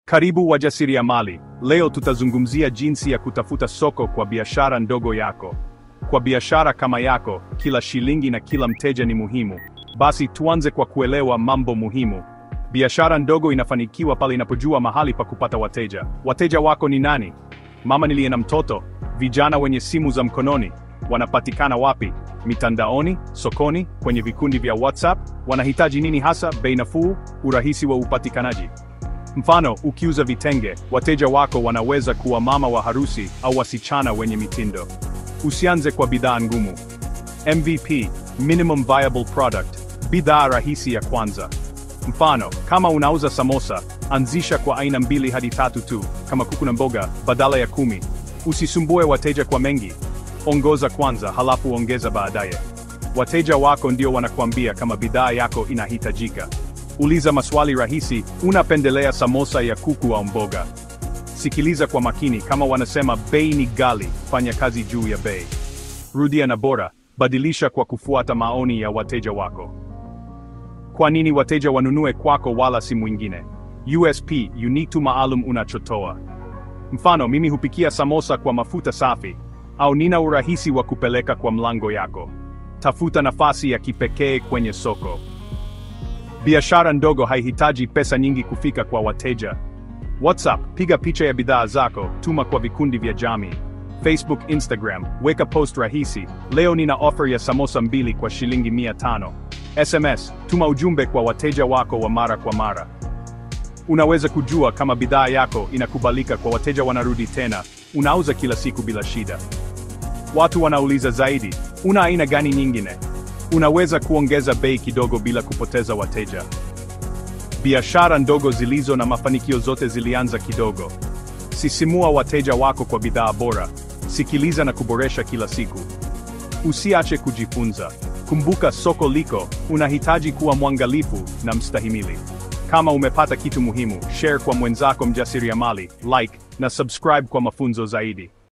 Karibu wajasiriamali. Leo tutazungumzia jinsi ya kutafuta soko kwa biashara ndogo yako. Kwa biashara kama yako, kila shilingi na kila mteja ni muhimu. Basi tuanze kwa kuelewa mambo muhimu. Biashara ndogo inafanikiwa pale inapojua mahali pa kupata wateja. Wateja wako ni nani? Mama niliye na mtoto? Vijana wenye simu za mkononi? Wanapatikana wapi? Mitandaoni, sokoni, kwenye vikundi vya WhatsApp? Wanahitaji nini hasa? Bei nafuu, urahisi wa upatikanaji. Mfano, ukiuza vitenge, wateja wako wanaweza kuwa mama wa harusi au wasichana wenye mitindo. Usianze kwa bidhaa ngumu. MVP, Minimum Viable Product, bidhaa rahisi ya kwanza. Mfano, kama unauza samosa, anzisha kwa aina 2 hadi 3 tu, kama kuku na mboga, badala ya 10. Usisumbue wateja kwa mengi. Ongoza kwanza, halafu ongeza baadaye. Wateja wako ndio wanakuambia kama bidhaa yako inahitajika. Uliza maswali rahisi: unapendelea samosa ya kuku au mboga? Sikiliza kwa makini, kama wanasema bei ni ghali, fanya kazi juu ya bei. Rudia na bora, badilisha kwa kufuata maoni ya wateja wako. Kwa nini wateja wanunue kwako wala si mwingine? USP, unique maalum unachotoa. Mfano, mimi hupikia samosa kwa mafuta safi, au nina urahisi wa kupeleka kwa mlango yako. Tafuta nafasi ya kipekee kwenye soko. Biashara ndogo haihitaji pesa nyingi kufika kwa wateja. WhatsApp, piga picha ya bidhaa zako, tuma kwa vikundi vya jamii. Facebook, Instagram, weka post rahisi: leo nina offer ya samosa 2 kwa shilingi 500. SMS, tuma ujumbe kwa wateja wako wa mara kwa mara. Unaweza kujua kama bidhaa yako inakubalika kwa wateja, wanarudi tena. Unauza kila siku bila shida. Watu wanauliza zaidi: una aina gani nyingine? Unaweza kuongeza bei kidogo bila kupoteza wateja. Biashara ndogo zilizo na mafanikio zote zilianza kidogo. Sisimua wateja wako kwa bidhaa bora. Sikiliza na kuboresha kila siku. Usiache kujifunza. Kumbuka, soko liko, unahitaji kuwa mwangalifu na mstahimili. Kama umepata kitu muhimu, share kwa mwenzako mjasiriamali, like na subscribe kwa mafunzo zaidi.